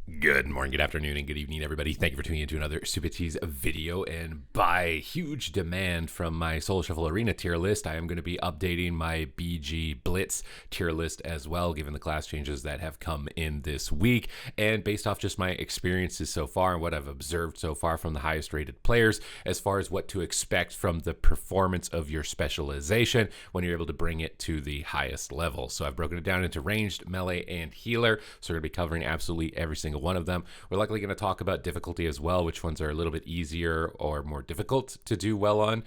Good morning, good afternoon, and good evening, everybody. Thank you for tuning into another Supatease video. And by huge demand from my Solo Shuffle Arena tier list, I am going to be updating my BG Blitz tier list as well, given the class changes that have come in this week. And based off just my experiences so far and what I've observed so far from the highest rated players, as far as what to expect from the performance of your specialization when you're able to bring it to the highest level. So I've broken it down into ranged, melee, and healer. So we're going to be covering absolutely every single one of them. We're likely going to talk about difficulty as well, which ones are a little bit easier or more difficult to do well on,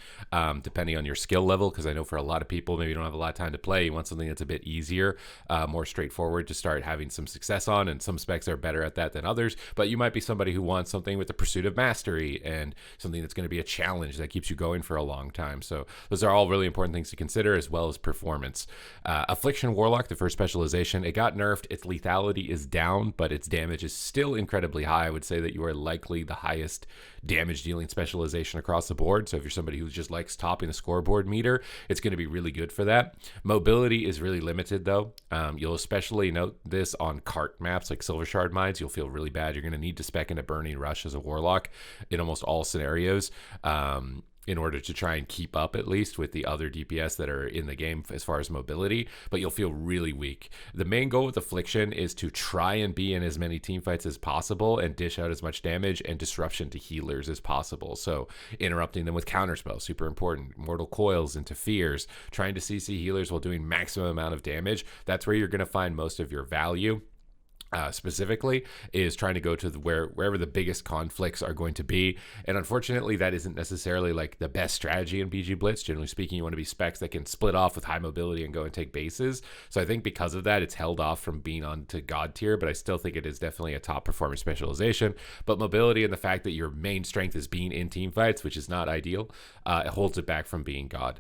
depending on your skill level, because I know for a lot of people, maybe you don't have a lot of time to play, you want something that's a bit easier, more straightforward to start having some success on, and some specs are better at that than others, but you might be somebody who wants something with the pursuit of mastery and something that's going to be a challenge that keeps you going for a long time. So those are all really important things to consider, as well as performance. Affliction Warlock, the first specialization, it got nerfed. Its lethality is down, but its damage is still incredibly high. I would say that you are likely the highest damage dealing specialization across the board. So if you're somebody who just likes topping the scoreboard meter, it's going to be really good for that. Mobility is really limited though. You'll especially note this on cart maps like Silver Shard mines. You'll feel really bad. You're going to need to spec into Burning Rush as a Warlock in almost all scenarios. In order to try and keep up at least with the other DPS that are in the game as far as mobility, but you'll feel really weak. The main goal with Affliction is to try and be in as many team fights as possible and dish out as much damage and disruption to healers as possible. So interrupting them with counterspell, super important. Mortal Coils into Fears, trying to CC healers while doing maximum amount of damage. That's where you're going to find most of your value. Specifically is trying to go to wherever the biggest conflicts are going to be, and unfortunately that isn't necessarily like the best strategy in BG Blitz. Generally speaking, you want to be specs that can split off with high mobility and go and take bases. So I think because of that, it's held off from being on to God tier, but I still think it is definitely a top performer specialization. But mobility and the fact that your main strength is being in team fights, which is not ideal, it holds it back from being God.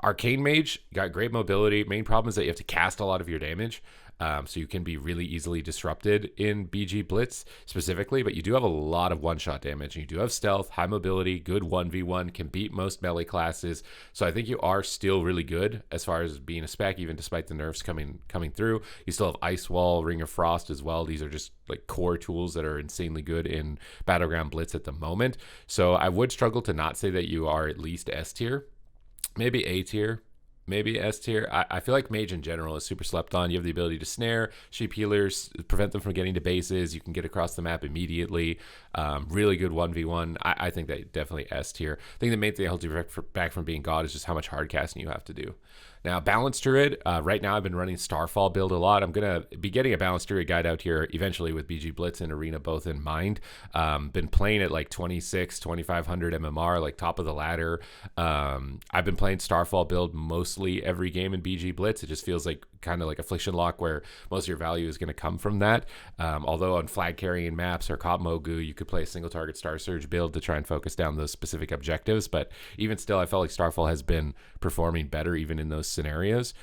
Arcane Mage got great mobility. Main problem is that you have to cast a lot of your damage. So you can be really easily disrupted in BG Blitz specifically, but you do have a lot of one-shot damage. And you do have stealth, high mobility, good 1v1, can beat most melee classes. So I think you are still really good as far as being a spec, even despite the nerfs coming through. You still have Ice Wall, Ring of Frost as well. These are just like core tools that are insanely good in Battleground Blitz at the moment. So I would struggle to not say that you are at least S tier, maybe A tier. Maybe S tier. I feel like Mage in general is super slept on. You have the ability to snare sheep healers, prevent them from getting to bases. You can get across the map immediately. Really good 1v1. I think that definitely S tier. I think the main thing that holds you back from being God is just how much hard casting you have to do. Now, Balanced Druid, right now I've been running Starfall build a lot. I'm going to be getting a Balanced Druid guide out here eventually with BG Blitz and Arena both in mind. Been playing at like 2500 MMR, like top of the ladder. I've been playing Starfall build mostly every game in BG Blitz. It just feels like kind of like Affliction Lock where most of your value is going to come from that. Although on flag carrying maps or Cop Mogu, you could play a single target Star Surge build to try and focus down those specific objectives. But even still, I felt like Starfall has been performing better even in those scenarios.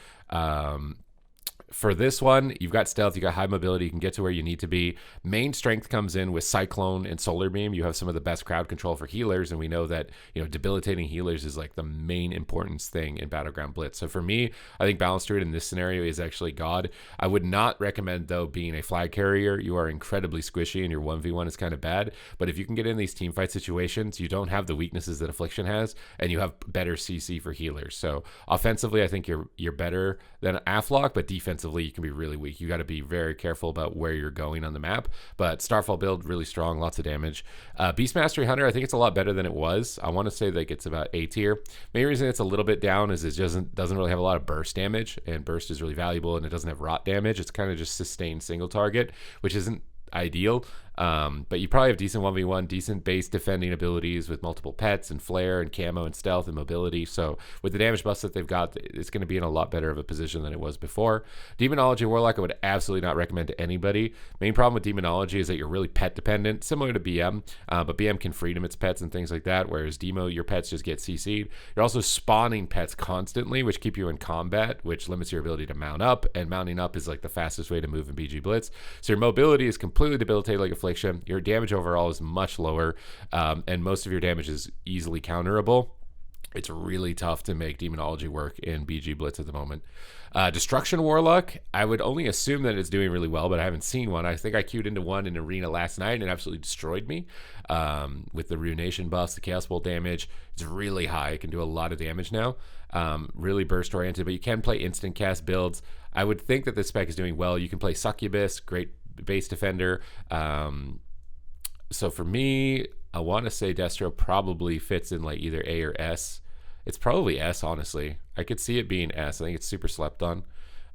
For this one, you've got stealth, you got high mobility, you can get to where you need to be. Main strength comes in with Cyclone and Solar Beam. You have some of the best crowd control for healers, and we know that, you know, debilitating healers is like the main importance thing in Battleground Blitz. So for me, I think Balanced Druid in this scenario is actually God. I would not recommend, though, being a flag carrier. You are incredibly squishy, and your 1v1 is kind of bad. But if you can get in these team fight situations, you don't have the weaknesses that Affliction has, and you have better CC for healers. So offensively, I think you're better than Aflock, but defensively, you can be really weak. You got to be very careful about where you're going on the map. But Starfall build, really strong, lots of damage. Beast Mastery Hunter, I think it's a lot better than it was. I want to say like it's about A tier. Main reason it's a little bit down is it doesn't really have a lot of burst damage, and burst is really valuable, and it doesn't have rot damage. It's kind of just sustained single target, which isn't ideal. But you probably have decent 1v1, decent base defending abilities with multiple pets and flare and camo and stealth and mobility. So with the damage buffs that they've got, it's going to be in a lot better of a position than it was before. Demonology Warlock, I would absolutely not recommend to anybody. Main problem with Demonology is that you're really pet dependent, similar to BM, but BM can freedom its pets and things like that, whereas Demo, your pets just get CC'd. You're also spawning pets constantly, which keep you in combat, which limits your ability to mount up, and mounting up is like the fastest way to move in BG Blitz. So your mobility is completely debilitated like Affliction. Your damage overall is much lower, and most of your damage is easily counterable. It's really tough to make Demonology work in BG Blitz at the moment. Destruction Warlock, I would only assume that it's doing really well, but I haven't seen one. I think I queued into one in Arena last night and it absolutely destroyed me with the Ruination buffs, the Chaos Bolt damage. It's really high. It can do a lot of damage now. Really burst oriented, but you can play instant cast builds. I would think that this spec is doing well. You can play Succubus, great base defender. So for me, I want to say Destro probably fits in like either A or S. It's probably S, honestly. I could see it being S. I think it's super slept on.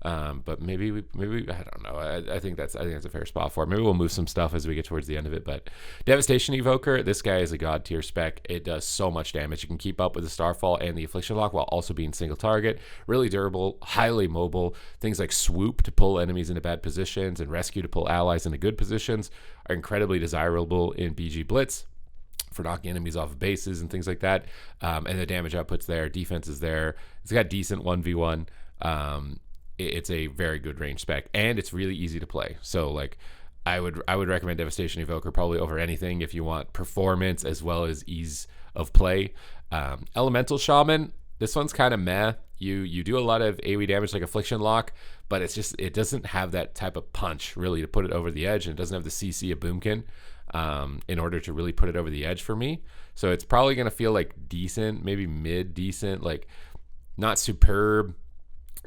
But maybe I don't know. I think that's a fair spot for it. Maybe we'll move some stuff as we get towards the end of it. But Devastation Evoker, this guy is a god tier spec. It does so much damage. You can keep up with the Starfall and the Affliction Lock while also being single target. Really durable, highly mobile. Things like Swoop to pull enemies into bad positions and Rescue to pull allies into good positions are incredibly desirable in BG Blitz for knocking enemies off of bases and things like that. And the damage output's there, defense is there. It's got decent 1v1. It's a very good range spec, and it's really easy to play. So like I would recommend Devastation Evoker probably over anything if you want performance as well as ease of play. Elemental Shaman, this one's kind of meh. You do a lot of AoE damage like Affliction Lock, but it doesn't have that type of punch really to put it over the edge, and it doesn't have the CC of Boomkin in order to really put it over the edge for me. So it's probably going to feel like decent, maybe mid decent, like not superb,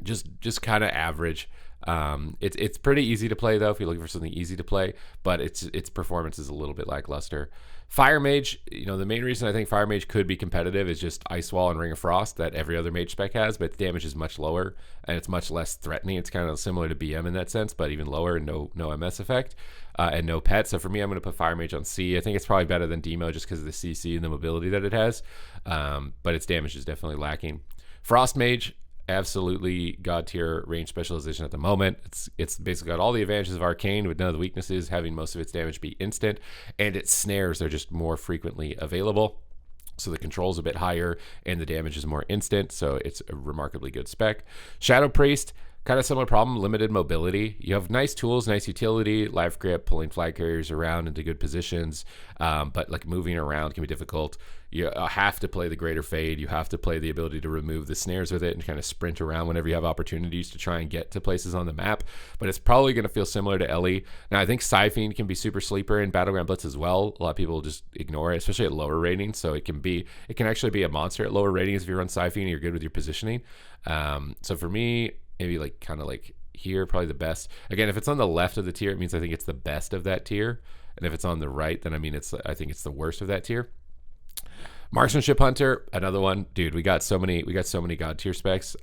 just kind of average. It's pretty easy to play though if you're looking for something easy to play, but its performance is a little bit lackluster. Fire Mage, the main reason I think Fire Mage could be competitive is just Ice Wall and Ring of Frost that every other mage spec has, but the damage is much lower and it's much less threatening. It's kind of similar to BM in that sense, but even lower and no MS effect and no pet. So for me, I'm going to put Fire Mage on C. I think it's probably better than Demo just because of the CC and the mobility that it has, but its damage is definitely lacking. Frost Mage, absolutely god tier range specialization at the moment. It's basically got all the advantages of Arcane with none of the weaknesses, having most of its damage be instant, and its snares are just more frequently available. So the control's a bit higher and the damage is more instant, so it's a remarkably good spec. Shadow Priest, kind of similar problem, limited mobility. You have nice tools, nice utility, live grip, pulling flag carriers around into good positions, but like moving around can be difficult. You have to play the Greater Fade. You have to play the ability to remove the snares with it and kind of sprint around whenever you have opportunities to try and get to places on the map. But it's probably going to feel similar to Ellie. Now, I think Siphene can be super sleeper in Battleground Blitz as well. A lot of people just ignore it, especially at lower ratings. So it can actually be a monster at lower ratings if you run Siphene and you're good with your positioning. So for me, maybe like kind of like here, probably the best. Again, if it's on the left of the tier, it means I think it's the best of that tier. And if it's on the right, then I think it's the worst of that tier. Marksmanship Hunter, another one. Dude, we got so many god tier specs.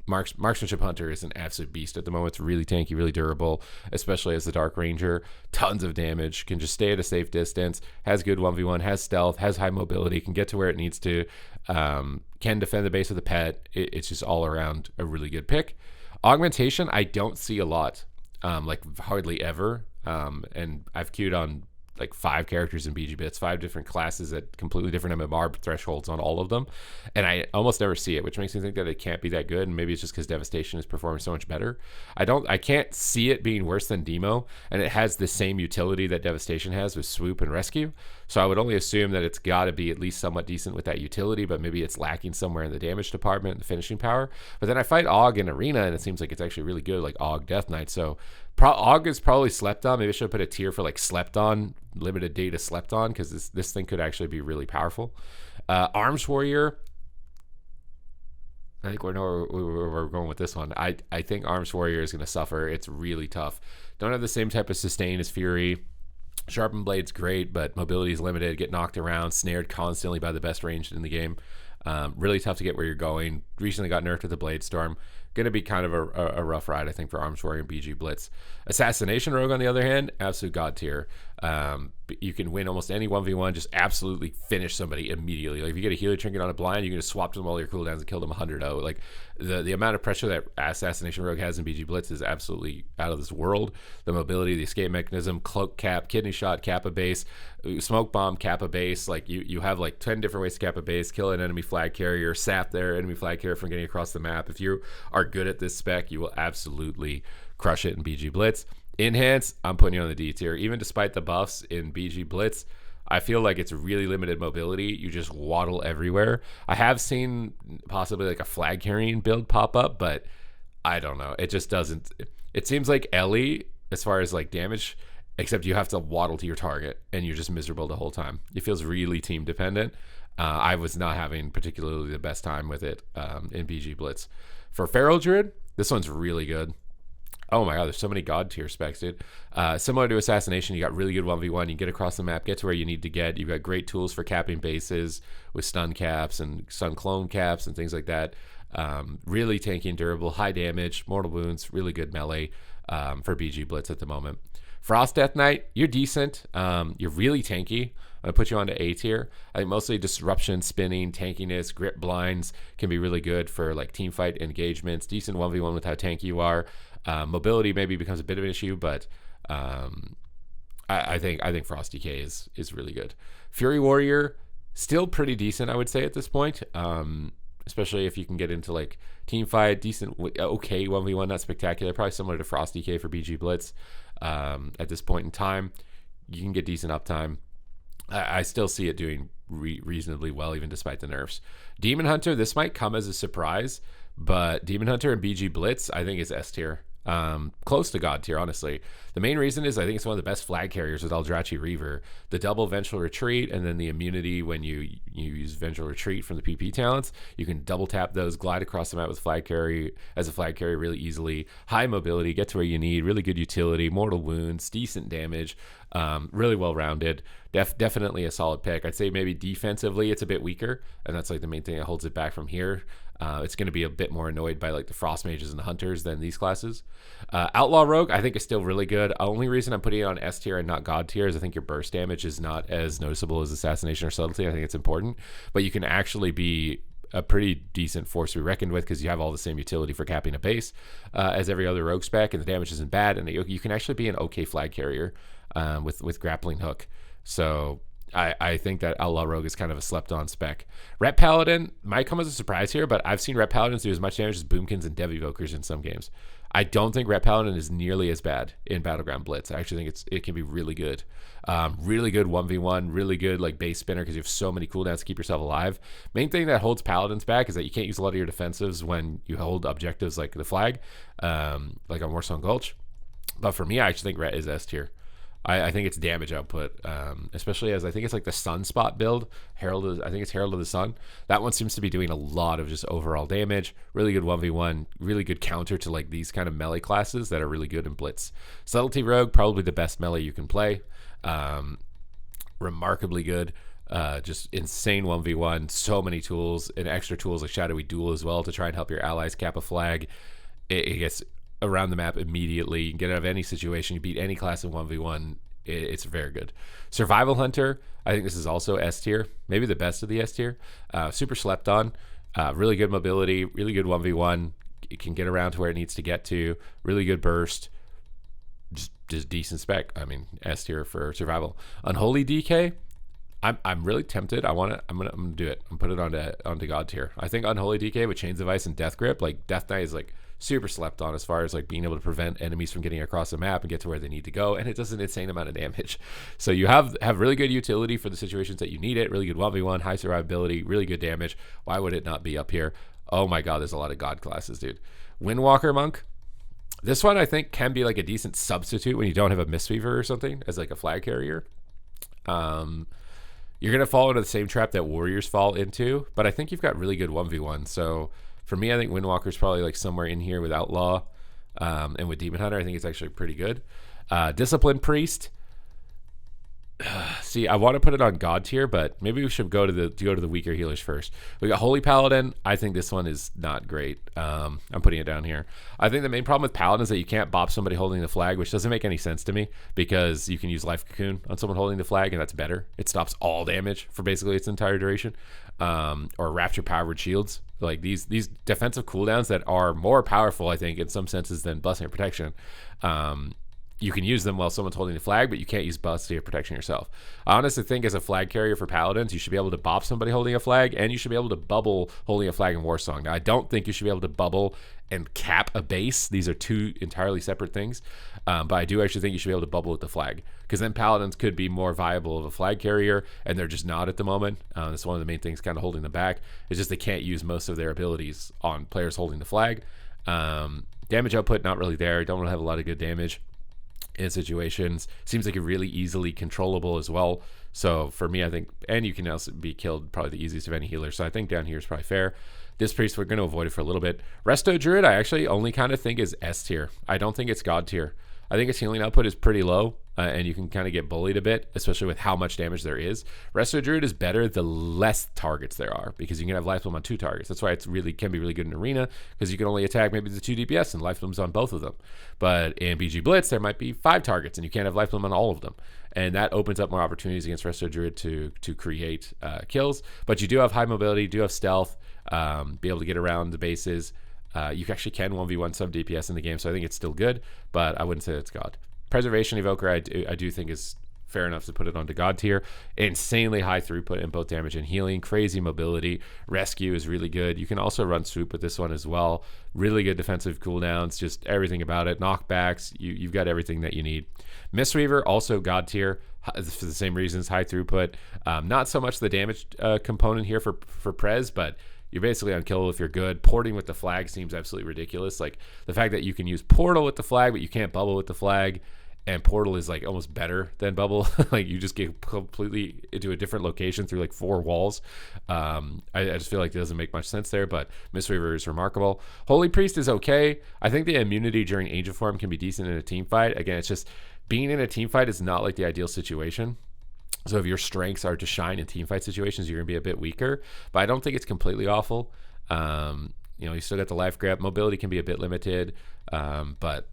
Marksmanship Hunter is an absolute beast at the moment. It's really tanky, really durable, especially as the Dark Ranger. Tons of damage, can just stay at a safe distance, has good 1v1, has stealth, has high mobility, can get to where it needs to, can defend the base of the pet. It's just all around a really good pick. Augmentation, I don't see a lot, like hardly ever. And I've queued on like 5 characters in BG Blitz, 5 different classes at completely different MMR thresholds on all of them, and I almost never see it, which makes me think that it can't be that good. And maybe it's just because Devastation is performing so much better. I can't see it being worse than Demo, and it has the same utility that Devastation has with Swoop and Rescue. So I would only assume that it's got to be at least somewhat decent with that utility, but maybe it's lacking somewhere in the damage department and the finishing power. But then I fight Og in Arena, and it seems like it's actually really good, like Og Death Knight. So Og is probably slept on. Maybe I should put a tier for like slept on, limited data slept on, because this thing could actually be really powerful. Arms Warrior, I think we know where we're going with this one. I think Arms Warrior is going to suffer. It's really tough. Don't have the same type of sustain as Fury. Sharpened Blade's great, but mobility is limited. Get knocked around, snared constantly by the best ranged in the game. Really tough to get where you're going. Recently got nerfed with the Blade Storm. Going to be kind of a rough ride, I think, for Arms Warrior and BG Blitz. Assassination Rogue, on the other hand, absolute god tier. You can win almost any 1v1, just absolutely finish somebody immediately. Like if you get a healer trinket on a blind, you can just swap to them all your cooldowns and kill them 100-0. Like the amount of pressure that Assassination Rogue has in BG Blitz is absolutely out of this world. The mobility, the escape mechanism, cloak cap, kidney shot, cap a base, smoke bomb, cap a base. Like you have like 10 different ways to cap a base, kill an enemy flag carrier, sap their enemy flag carrier from getting across the map. If you are good at this spec, you will absolutely crush it in BG Blitz. Enhance, I'm putting you on the D tier. Even despite the buffs in BG Blitz, I feel like it's really limited mobility. You just waddle everywhere. I have seen possibly like a flag carrying build pop up, but I don't know. It just doesn't. It seems like Ellie, as far as like damage, except you have to waddle to your target and you're just miserable the whole time. It feels really team dependent. I was not having particularly the best time with it in BG Blitz. For Feral Druid, this one's really good. Oh my god, there's so many god tier specs, dude. Similar to Assassination, you got really good 1v1. You get across the map, get to where you need to get. You've got great tools for capping bases with stun caps and stun clone caps and things like that. Really tanky and durable, high damage, mortal wounds, really good melee for BG Blitz at the moment. Frost Death Knight, you're decent. You're really tanky. I'm going to put you onto A tier. I think mostly disruption, spinning, tankiness, grip blinds can be really good for like team fight engagements. Decent 1v1 with how tanky you are. Mobility maybe becomes a bit of an issue, but I think Frost DK is really good. Fury Warrior, still pretty decent, I would say, at this point. Especially if you can get into like team fight, decent, okay 1v1, not spectacular. Probably similar to Frost DK for BG Blitz. At this point in time, you can get decent uptime. I still see it doing reasonably well, even despite the nerfs. Demon Hunter, this might come as a surprise, but Demon Hunter and BG Blitz, I think, is S tier. Close to God tier, honestly. The main reason is I think it's one of the best flag carriers with Eldrazi Reaver. The double Vengeful Retreat and then the immunity when you use Vengeful Retreat from the PP talents. You can double tap those, glide across the map with flag carry as a flag carrier really easily. High mobility, get to where you need, really good utility, mortal wounds, decent damage, really well rounded. Definitely a solid pick. I'd say maybe defensively it's a bit weaker, and that's like the main thing that holds it back from here. It's going to be a bit more annoyed by like the Frost Mages and the Hunters than these classes. Outlaw Rogue, I think, is still really good. Only reason I'm putting it on S tier and not God tier is I think your burst damage is not as noticeable as Assassination or Subtlety. I think it's important, but you can actually be a pretty decent force to be reckoned with because you have all the same utility for capping a base as every other rogue spec, and the damage isn't bad, and you can actually be an okay flag carrier with grappling hook. So I think that Outlaw Rogue is kind of a slept-on spec. Ret Paladin might come as a surprise here, but I've seen Ret Paladins do as much damage as Boomkins and Dev Evokers in some games. I don't think Ret Paladin is nearly as bad in Battleground Blitz. I actually think it can be really good. Really good 1v1, really good like base spinner because you have so many cooldowns to keep yourself alive. Main thing that holds Paladins back is that you can't use a lot of your defensives when you hold objectives like the flag, like on Warstone Gulch. But for me, I actually think Ret is S tier. I think it's damage output, especially as I think it's like the Sunspot build. I think it's Herald of the Sun. That one seems to be doing a lot of just overall damage. Really good 1v1, really good counter to like these kind of melee classes that are really good in Blitz. Subtlety Rogue, probably the best melee you can play. Remarkably good. Just insane 1v1, so many tools and extra tools like Shadowy Duel as well to try and help your allies cap a flag. It gets around the map immediately. You can get out of any situation. You beat any class in 1v1. It's very good. Survival Hunter, I think this is also S tier, maybe the best of the S tier. Super slept on, really good mobility, really good 1v1. It can get around to where it needs to get to. Really good burst, just decent spec. I mean, S tier for survival. Unholy DK, I'm really tempted. I'm gonna do it. I'm put it onto God tier. I think Unholy DK with Chains of Ice and Death Grip, like Death Knight is like super slept on as far as like being able to prevent enemies from getting across the map and get to where they need to go, and it does an insane amount of damage. So you have really good utility for the situations that you need it. Really good 1v1, high survivability, really good damage. Why would it not be up here? Oh my god, there's a lot of god classes, dude. Windwalker Monk, this one I think can be like a decent substitute when you don't have a Mistweaver or something as like a flag carrier. You're gonna fall into the same trap that Warriors fall into, but I think you've got really good 1v1. So for me, I think Windwalker's probably like somewhere in here with Outlaw, and with Demon Hunter, I think it's actually pretty good. Discipline Priest. See, I want to put it on God tier, but maybe we should go to the weaker healers first. We got Holy Paladin. I think this one is not great. I'm putting it down here. I think the main problem with Paladin is that you can't bop somebody holding the flag, which doesn't make any sense to me because you can use Life Cocoon on someone holding the flag, and that's better. It stops all damage for basically its entire duration. Or Rapture Powered Shields. Like these defensive cooldowns that are more powerful, I think, in some senses than Blessing of Protection. You can use them while someone's holding the flag, but you can't use Blessing of Protection yourself. I honestly think as a flag carrier for Paladins, you should be able to bop somebody holding a flag, and you should be able to bubble holding a flag in Warsong. Now, I don't think you should be able to bubble and cap a base. These are two entirely separate things. But I do actually think you should be able to bubble with the flag, because then paladins could be more viable of a flag carrier, and they're just not at the moment. That's one of the main things kind of holding them back. It's just they can't use most of their abilities on players holding the flag. Damage output, not really there. Don't really have a lot of good damage in situations. Seems like you're really easily controllable as well. So for me, I think, and you can also be killed probably the easiest of any healer. So I think down here is probably fair. This priest, we're going to avoid it for a little bit. Resto Druid, I actually only kind of think is S tier. I don't think it's God tier. I think its healing output is pretty low, and you can kind of get bullied a bit, especially with how much damage there is. Resto Druid is better the less targets there are, because you can have life bloom on 2 targets. That's why it's really can be really good in arena, because you can only attack maybe the 2 DPS and life blooms on both of them. But in BG Blitz, there might be 5 targets, and you can't have life bloom on all of them. And that opens up more opportunities against Resto Druid to create kills. But you do have high mobility, do have stealth, be able to get around the bases. You actually can 1v1 some DPS in the game, so I think it's still good, but I wouldn't say it's God. Preservation Evoker, I do think is fair enough to put it onto God tier. Insanely high throughput in both damage and healing, crazy mobility. Rescue is really good. You can also run swoop with this one as well. Really good defensive cooldowns, just everything about it. Knockbacks, you've got everything that you need. Mistweaver, also God tier for the same reasons, high throughput. Not so much the damage component here for Prez, but you're basically unkillable if you're good. Porting with the flag seems absolutely ridiculous. Like the fact that you can use portal with the flag, but you can't bubble with the flag, and portal is like almost better than bubble. Like you just get completely into a different location through like 4 walls. I just feel like it doesn't make much sense there, but Mistweaver is remarkable. Holy Priest is okay. I think the immunity during Angel Form can be decent in a team fight. Again, it's just being in a team fight is not like the ideal situation. So if your strengths are to shine in team fight situations, you're going to be a bit weaker. But I don't think it's completely awful. You still got the life grab. Mobility can be a bit limited, but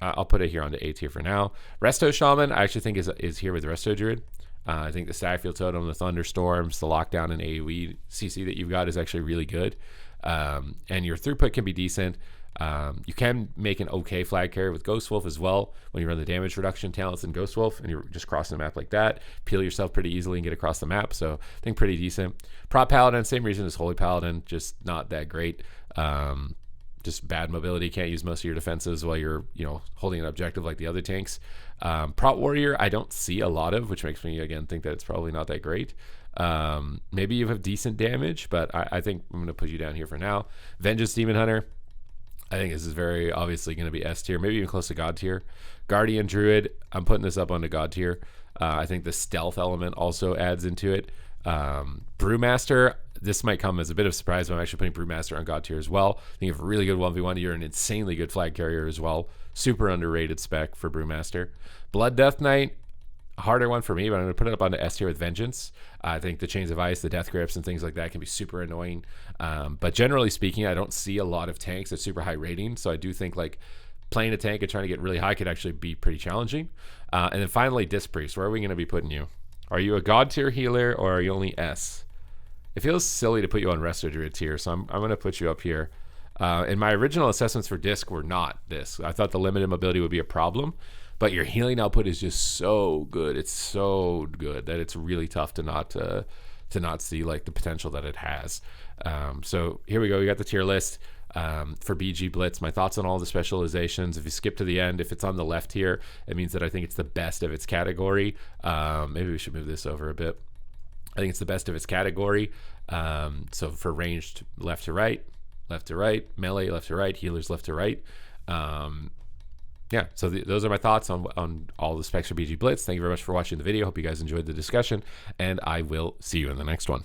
I'll put it here onto A tier for now. Resto Shaman, I actually think is here with Resto Druid. I think the Stagfield Totem, the Thunderstorms, the Lockdown and AoE CC that you've got is actually really good. And your throughput can be decent. You can make an okay flag carrier with Ghost Wolf as well when you run the damage reduction talents in Ghost Wolf and you're just crossing the map like that. Peel yourself pretty easily and get across the map, so I think pretty decent. Prop Paladin, same reason as Holy Paladin, just not that great. Just bad mobility, can't use most of your defenses while you're holding an objective like the other tanks. Prop Warrior, I don't see a lot of, which makes me again think that it's probably not that great. Maybe you have decent damage, but I think I'm going to put you down here for now. Vengeance Demon Hunter, I think this is very obviously going to be S tier, maybe even close to God tier. Guardian Druid, I'm putting this up onto God tier. I think the stealth element also adds into it. Brewmaster, this might come as a bit of a surprise, but I'm actually putting Brewmaster on God tier as well. I think you have a really good 1v1. You're an insanely good flag carrier as well. Super underrated spec for Brewmaster. Blood Death Knight, a harder one for me, but I'm going to put it up onto S tier with Vengeance. I think the Chains of Ice, the Death Grips, and things like that can be super annoying. But generally speaking, I don't see a lot of tanks at super high rating, so I do think like playing a tank and trying to get really high could actually be pretty challenging. And then finally, Disc Priest. Where are we going to be putting you? Are you a God tier healer or are you only S? It feels silly to put you on Resto Druid tier, so I'm going to put you up here. And my original assessments for Disc were not this. I thought the limited mobility would be a problem, but your healing output is just so good. It's so good that it's really tough to not see like the potential that it has. So here we go. We got the tier list for BG Blitz. My thoughts on all the specializations. If you skip to the end, if it's on the left here, it means that I think it's the best of its category. Maybe we should move this over a bit. I think it's the best of its category. So for ranged, left to right, melee, left to right, healers, left to right. Yeah, so those are my thoughts on all the specs for BG Blitz. Thank you very much for watching the video. Hope you guys enjoyed the discussion, and I will see you in the next one.